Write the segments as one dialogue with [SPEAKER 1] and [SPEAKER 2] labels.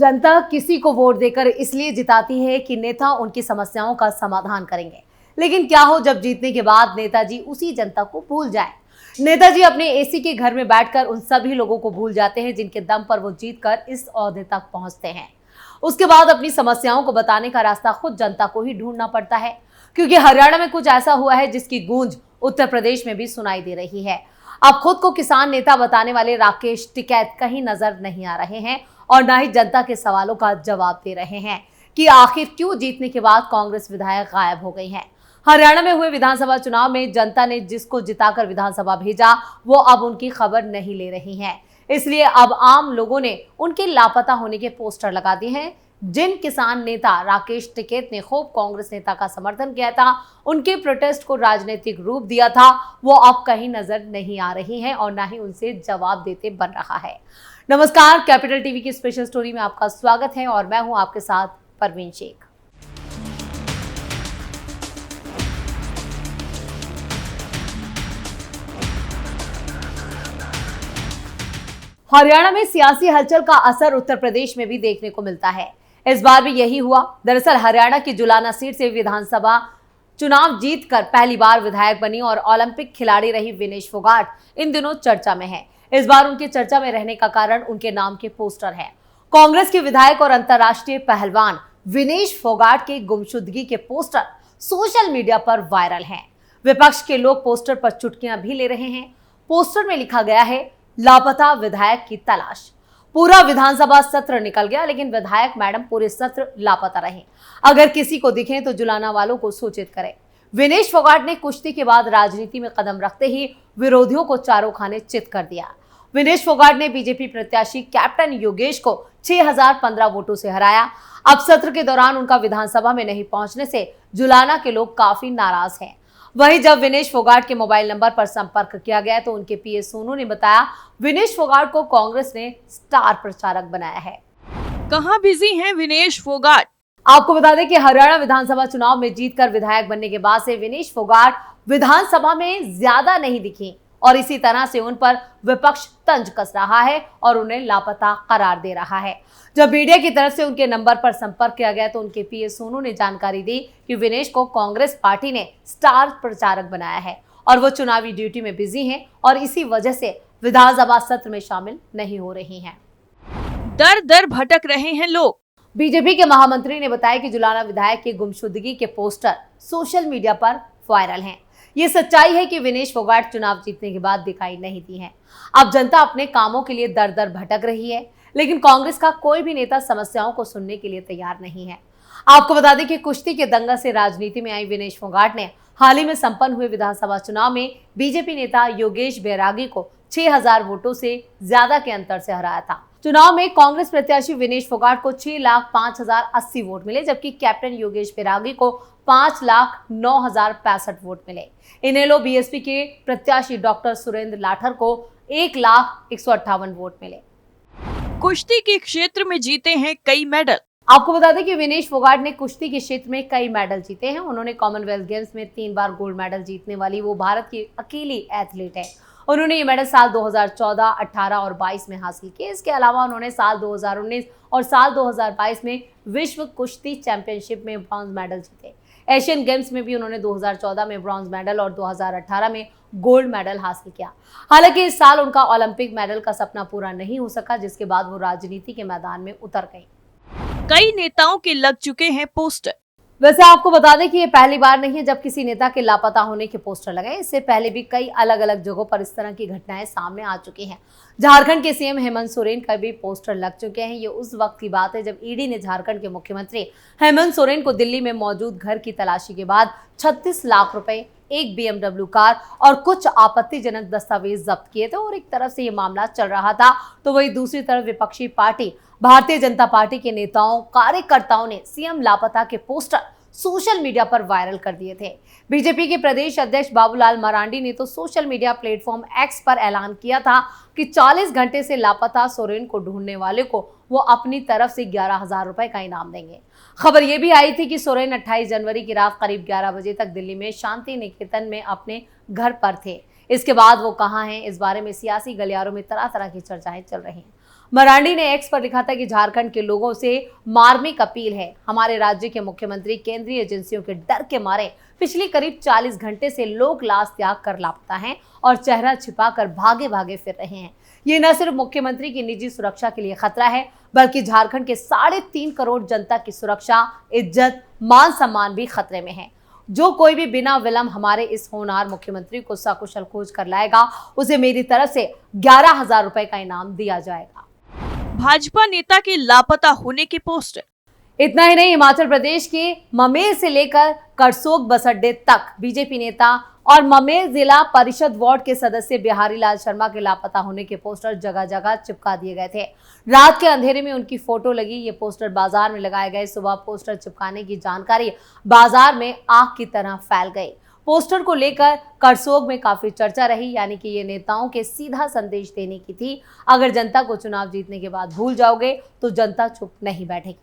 [SPEAKER 1] जनता किसी को वोट देकर इसलिए जिताती है कि नेता उनकी समस्याओं का समाधान करेंगे, लेकिन क्या हो जब जीतने के बाद नेताजी उसी जनता को भूल जाए। नेताजी अपने एसी के घर में बैठकर उन सभी लोगों को भूल जाते हैं जिनके दम पर वो जीतकर इस ओहदे तक पहुंचते हैं। उसके बाद अपनी समस्याओं को बताने का रास्ता खुद जनता को ही ढूंढना पड़ता है, क्योंकि हरियाणा में कुछ ऐसा हुआ है जिसकी गूंज उत्तर प्रदेश में भी सुनाई दे रही है। अब खुद को किसान नेता बताने वाले राकेश टिकैत कहीं नजर नहीं आ रहे हैं और न ही जनता के सवालों का जवाब दे रहे हैं कि आखिर क्यों जीतने के बाद कांग्रेस विधायक गायब हो गई हैं। हरियाणा में हुए विधानसभा चुनाव में जनता ने जिसको जिताकर विधानसभा भेजा वो अब उनकी खबर नहीं ले रही है। इसलिए अब आम लोगों ने उनके लापता होने के पोस्टर लगा दिए हैं। जिन किसान नेता राकेश टिकैत ने खूब कांग्रेस नेता का समर्थन किया था, उनके प्रोटेस्ट को राजनीतिक रूप दिया था, वो अब कहीं नजर नहीं आ रही हैं और ना ही उनसे जवाब देते बन रहा है। नमस्कार, कैपिटल टीवी की स्पेशल स्टोरी में आपका स्वागत है और मैं हूं आपके साथ परवीन शेख। हरियाणा में सियासी हलचल का असर उत्तर प्रदेश में भी देखने को मिलता है। इस बार भी यही हुआ। दरअसल हरियाणा की जुलाना सीट से विधानसभा चुनाव जीतकर पहली बार विधायक बनी और ओलंपिक खिलाड़ी रही विनेश फोगाट इन दिनों चर्चा में है। इस बार उनके चर्चा में रहने का कारण उनके नाम के पोस्टर है। कांग्रेस के विधायक और अंतर्राष्ट्रीय पहलवान विनेश फोगाट के गुमशुदगी के पोस्टर सोशल मीडिया पर वायरल हैं। विपक्ष के लोग पोस्टर पर चुटकियां भी ले रहे हैं। पोस्टर में लिखा गया है, लापता विधायक की तलाश। पूरा विधानसभा सत्र निकल गया लेकिन विधायक मैडम पूरे सत्र लापता रहे। अगर किसी को दिखे तो जुलाना वालों को सूचित करें। विनेश फोगाट ने कुश्ती के बाद राजनीति में कदम रखते ही विरोधियों को चारों खाने चित कर दिया। विनेश फोगाट ने बीजेपी प्रत्याशी कैप्टन योगेश को 6015 वोटों से हराया। अब सत्र के दौरान उनका विधानसभा में नहीं पहुंचने से जुलाना के लोग काफी नाराज हैं। वहीं जब विनेश फोगाट के मोबाइल नंबर पर संपर्क किया गया तो उनके पीए सोनू ने बताया, विनेश फोगाट को कांग्रेस ने स्टार प्रचारक बनाया है।
[SPEAKER 2] कहां बिजी हैं विनेश फोगाट?
[SPEAKER 1] आपको बता दें कि हरियाणा विधानसभा चुनाव में जीतकर विधायक बनने के बाद से विनेश फोगाट विधानसभा में ज्यादा नहीं दिखी और इसी तरह से उन पर विपक्ष तंज कस रहा है और उन्हें लापता करार दे रहा है। जब मीडिया की तरफ से उनके नंबर पर संपर्क किया गया तो उनके पीए सोनू ने जानकारी दी कि विनेश को कांग्रेस पार्टी ने स्टार प्रचारक बनाया है और वो चुनावी ड्यूटी में बिजी हैं और इसी वजह से विधानसभा सत्र में शामिल नहीं हो रही हैं।
[SPEAKER 2] दर दर भटक रहे हैं लोग।
[SPEAKER 1] बीजेपी के महामंत्री ने बताया कि जुलाना विधायक की गुमशुदगी के पोस्टर सोशल मीडिया पर वायरल हैं। ये सच्चाई है कि विनेश फोगाट चुनाव जीतने के बाद दिखाई नहीं दी हैं। अब जनता अपने कामों के लिए दर दर भटक रही है, लेकिन कांग्रेस का कोई भी नेता समस्याओं को सुनने के लिए तैयार नहीं है। आपको बता दें कि कुश्ती के दंगल से राजनीति में आई विनेश फोगाट ने हाल ही में संपन्न हुए विधानसभा चुनाव में बीजेपी नेता योगेश बैरागी को 6000 वोटों से ज्यादा के अंतर से हराया था। चुनाव में कांग्रेस प्रत्याशी विनेश फोगाट को 6,05,080 वोट मिले, जबकि कैप्टन योगेश बैरागी को 5,09,065 वोट मिले। इनेलो बीएसपी के प्रत्याशी डॉक्टर सुरेंद्र लाठर को 1,01,58 वोट मिले।
[SPEAKER 2] कुश्ती के क्षेत्र में जीते हैं कई मेडल।
[SPEAKER 1] आपको बता दें कि विनेश फोगाट ने कुश्ती के क्षेत्र में कई मेडल जीते हैं। उन्होंने कॉमनवेल्थ गेम्स में 3 बार गोल्ड मेडल जीतने वाली वो भारत की अकेली एथलीट है। उन्होंने ये मेडल साल 2014, 18 और 22 में हासिल किए। इसके अलावा उन्होंने साल 2019 और साल 2022 में विश्व कुश्ती चैंपियनशिप में ब्रॉन्ज मेडल जीते। एशियन गेम्स में भी उन्होंने 2014 में ब्रॉन्ज मेडल और 2018 में गोल्ड मेडल हासिल किया। हालांकि इस साल उनका ओलंपिक मेडल का सपना पूरा नहीं हो सका, जिसके बाद वो राजनीति के मैदान में उतर गई।
[SPEAKER 2] कई नेताओं के लग चुके हैं पोस्टर।
[SPEAKER 1] वैसे आपको बता दें कि ये पहली बार नहीं है जब किसी नेता के लापता होने के पोस्टर लगे। इससे पहले भी कई अलग अलग जगहों पर इस तरह की घटनाएं सामने आ चुकी हैं। झारखंड के सीएम हेमंत सोरेन का भी पोस्टर लग चुके हैं। ये उस वक्त की बात है जब ईडी ने झारखंड के मुख्यमंत्री हेमंत सोरेन को दिल्ली में मौजूद घर की तलाशी के बाद 36 लाख रुपए, एक BMW कार और कुछ आपत्तिजनक दस्तावेज जब्त किए थे। और एक तरफ से ये मामला चल रहा था तो वही दूसरी तरफ विपक्षी पार्टी भारतीय जनता पार्टी के नेताओं, कार्यकर्ताओं ने सीएम लापता के पोस्टर सोशल मीडिया पर वायरल कर दिए थे। बीजेपी के प्रदेश अध्यक्ष बाबूलाल मरांडी ने तो सोशल मीडिया प्लेटफॉर्म एक्स पर ऐलान किया था कि 40 घंटे से लापता सोरेन को ढूंढने वाले को वो अपनी तरफ से 11,000 रुपए का इनाम देंगे। खबर ये भी आई थी कि सोरेन 28 जनवरी की रात करीब 11 बजे तक दिल्ली में शांति निकेतन में अपने घर पर थे। इसके बाद वो कहां हैं, इस बारे में सियासी गलियारों में तरह तरह की चर्चाएं चल रही हैं। मरांडी ने एक्स पर लिखा था कि झारखंड के लोगों से मार्मिक अपील है। हमारे राज्य के मुख्यमंत्री केंद्रीय एजेंसियों के डर के मारे पिछले करीब 40 घंटे से लोग लाश त्याग कर लापता हैं और चेहरा छिपाकर भागे भागे फिर रहे हैं। ये न सिर्फ मुख्यमंत्री की निजी सुरक्षा के लिए खतरा है, बल्कि झारखंड के 3.5 करोड़ जनता की सुरक्षा, इज्जत, मान सम्मान भी खतरे में है। जो कोई भी बिना विलंब हमारे इस होनहार मुख्यमंत्री को सकुशल खोज कर लाएगा, उसे मेरी तरफ से 11,000 रुपए का इनाम दिया जाएगा।
[SPEAKER 2] भाजपा नेता के लापता होने के पोस्टर।
[SPEAKER 1] इतना ही नहीं, हिमाचल प्रदेश के ममेर से लेकर करसोग बस अड्डे तक बीजेपी नेता और ममेर जिला परिषद वार्ड के सदस्य बिहारी लाल शर्मा के लापता होने के पोस्टर जगह जगह चिपका दिए गए थे। रात के अंधेरे में उनकी फोटो लगी। ये पोस्टर बाजार में लगाए गए। सुबह पोस्टर चिपकाने की जानकारी बाजार में आग की तरह फैल गई। पोस्टर को लेकर करसोग में काफी चर्चा रही, यानी कि ये नेताओं के सीधा संदेश देने की थी, अगर जनता को चुनाव जीतने के बाद भूल जाओगे तो जनता चुप नहीं बैठेगी।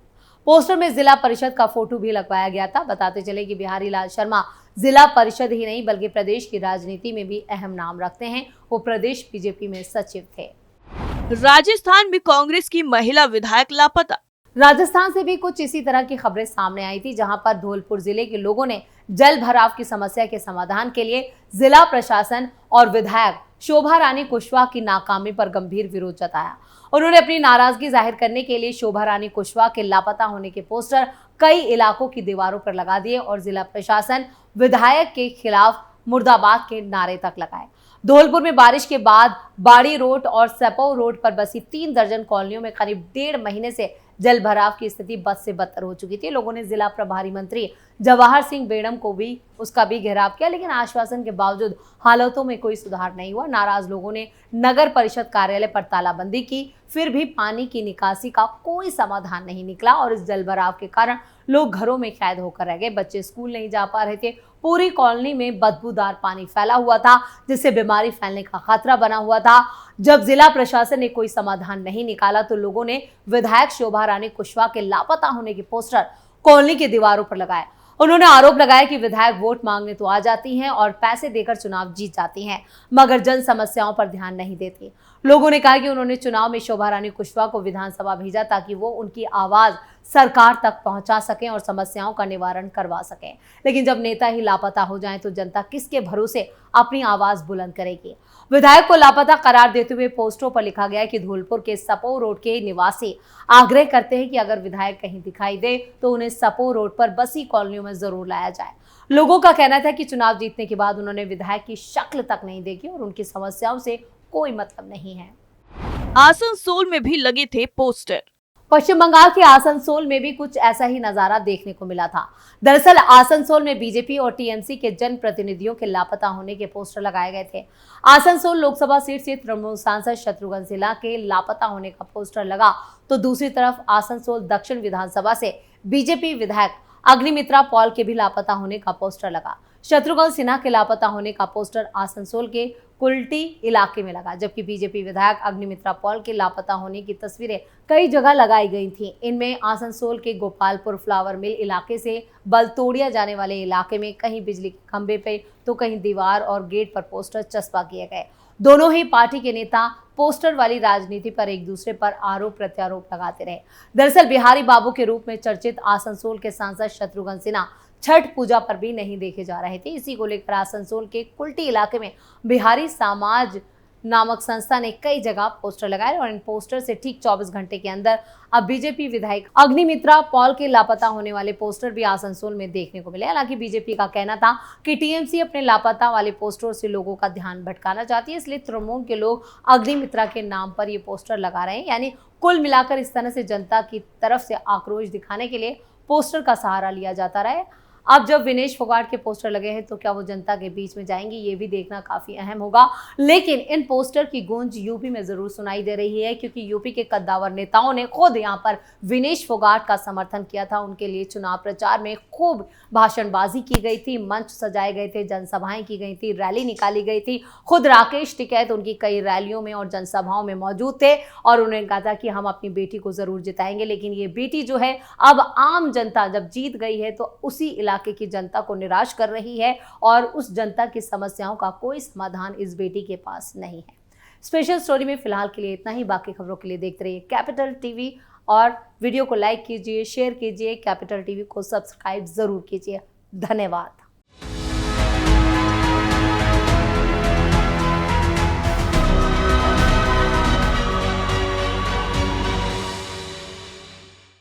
[SPEAKER 1] पोस्टर में जिला परिषद का फोटो भी लगवाया गया था। बताते चले कि बिहारी लाल शर्मा जिला परिषद ही नहीं बल्कि प्रदेश की राजनीति में भी अहम नाम रखते हैं। वो प्रदेश बीजेपी में सचिव थे।
[SPEAKER 2] राजस्थान में कांग्रेस की महिला विधायक लापता।
[SPEAKER 1] राजस्थान से भी कुछ इसी तरह की खबरें सामने आई थी, जहां पर धौलपुर जिले के लोगों ने जल भराव की समस्या के समाधान के लिए जिला प्रशासन और विधायक शोभा रानी कुशवाहा की नाकामी पर गंभीर विरोध जताया। उन्होंने अपनी नाराजगी जाहिर करने के लिए शोभा रानी कुशवाहा के लापता होने के पोस्टर कई इलाकों की दीवारों पर लगा दिए और जिला प्रशासन विधायक के खिलाफ मुर्दाबाद के नारे तक लगाए। धौलपुर में बारिश के बाद बाड़ी रोड और सेपो रोड पर बसी 3 दर्जन कॉलोनियों में करीब 1.5 महीने से जल भराव की स्थिति बद से बदतर हो चुकी थी। लोगों ने जिला प्रभारी मंत्री जवाहर सिंह बेड़म को भी उसका भी घेराव किया, लेकिन आश्वासन के बावजूद हालातों में कोई सुधार नहीं हुआ। नाराज लोगों ने नगर परिषद कार्यालय पर तालाबंदी की, फिर भी पानी की निकासी का कोई समाधान नहीं निकला और इस जल भराव के कारण लोग घरों में कैद होकर रह गए। बच्चे स्कूल नहीं जा पा रहे थे। पूरी कॉलोनी में बदबूदार पानी फैला हुआ था, जिससे बीमारी फैलने का खतरा बना हुआ था। जब जिला प्रशासन ने कोई समाधान नहीं निकाला तो लोगों ने विधायक शोभा रानी कुशवाहा के लापता होने के पोस्टर कॉलोनी की दीवारों पर लगाए। उन्होंने आरोप लगाया कि विधायक वोट मांगने तो आ जाती हैं और पैसे देकर चुनाव जीत जाती हैं, मगर जन समस्याओं पर ध्यान नहीं देती। लोगों ने कहा कि उन्होंने चुनाव में शोभा रानी कुशवाहा को विधानसभा भेजा ताकि वो उनकी आवाज सरकार तक पहुंचा सकें और समस्याओं का निवारण करवा सकें, लेकिन जब नेता ही लापता हो जाएं तो जनता किसके भरोसे अपनी आवाज बुलंद करेगी। विधायक को लापता करार देते हुए पोस्टरों पर लिखा गया कि धौलपुर के सपो रोड के निवासी आग्रह करते हैं कि अगर विधायक कहीं दिखाई दे तो उन्हें सपो रोड पर बसी कॉलोनियों में जरूर लाया जाए। लोगों का कहना था कि चुनाव जीतने के बाद उन्होंने विधायक की शक्ल तक नहीं देखी और उनकी समस्याओं से कोई मतलब नहीं है।
[SPEAKER 2] आसनसोल में भी लगे थे पोस्टर।
[SPEAKER 1] पश्चिम बंगाल के आसनसोल में भी कुछ ऐसा ही नजारा देखने को मिला था। दरअसल आसनसोल में बीजेपी और टीएमसी के जनप्रतिनिधियों के लापता होने के पोस्टर लगाए गए थे। आसनसोल लोकसभा सीट से तृणमूल सांसद शत्रुघ्न सिन्हा के लापता होने का पोस्टर लगा, तो दूसरी तरफ आसनसोल दक्षिण विधानसभा से बीजेपी विधायक अग्निमित्रा पॉल के भी लापता होने का पोस्टर लगा। शत्रुघ्न सिन्हा के लापता होने का पोस्टर आसनसोल के कुल्टी इलाके में लगा, जबकि बीजेपी विधायक अग्निमित्रा पॉल के लापता होने की तस्वीरें कई जगह लगाई गई थीं। इनमें आसनसोल के गोपालपुर फ्लावर मिल इलाके से बलतोड़िया जाने वाले इलाके में कहीं बिजली के खंभे पे तो कहीं दीवार और गेट पर पोस्टर चस्पा किए गए। दोनों ही पार्टी के नेता पोस्टर वाली राजनीति पर एक दूसरे पर आरोप प्रत्यारोप लगाते रहे। दरअसल बिहारी बाबू के रूप में चर्चित आसनसोल के सांसद शत्रुघ्न सिन्हा छठ पूजा पर भी नहीं देखे जा रहे थे। इसी को लेकर आसनसोल के कुल्टी इलाके में बिहारी समाज नामक संस्था ने कई जगह पोस्टर लगाए और इन पोस्टर से ठीक 24 घंटे के अंदर अब बीजेपी विधायक अग्निमित्रा पॉल के लापता होने वाले पोस्टर भी आसनसोल में देखने को मिले। हालांकि बीजेपी का कहना था कि टीएमसी अपने लापता वाले पोस्टरों से लोगों का ध्यान भटकाना चाहती है, इसलिए तृणमूल के लोग अग्निमित्रा के नाम पर ये पोस्टर लगा रहे हैं। यानी कुल मिलाकर इस तरह से जनता की तरफ से आक्रोश दिखाने के लिए पोस्टर का सहारा लिया जाता रहा है। अब जब विनेश फोगाट के पोस्टर लगे हैं तो क्या वो जनता के बीच में जाएंगे, ये भी देखना काफी अहम होगा। लेकिन इन पोस्टर की गूंज यूपी में जरूर सुनाई दे रही है, क्योंकि यूपी के कद्दावर नेताओं ने खुद यहां पर विनेश फोगाट का समर्थन किया था। उनके लिए चुनाव प्रचार में खूब भाषणबाजी की गई थी, मंच सजाए गए थे, जनसभाएं की गई थी, रैली निकाली गई थी। खुद राकेश टिकैत उनकी कई रैलियों में और जनसभाओं में मौजूद थे और उन्होंने कहा था कि हम अपनी बेटी को जरूर जिताएंगे। लेकिन ये बेटी जो है अब आम जनता जब जीत गई है तो उसी इलाके की जनता को निराश कर रही है और उस जनता की समस्याओं का कोई समाधान इस बेटी के पास नहीं है। स्पेशल स्टोरी में फिलहाल के लिए इतना ही। बाकी खबरों के लिए देखते रहिए कैपिटल टीवी और वीडियो को लाइक कीजिए, शेयर कीजिए, कैपिटल टीवी को सब्सक्राइब जरूर कीजिए। धन्यवाद।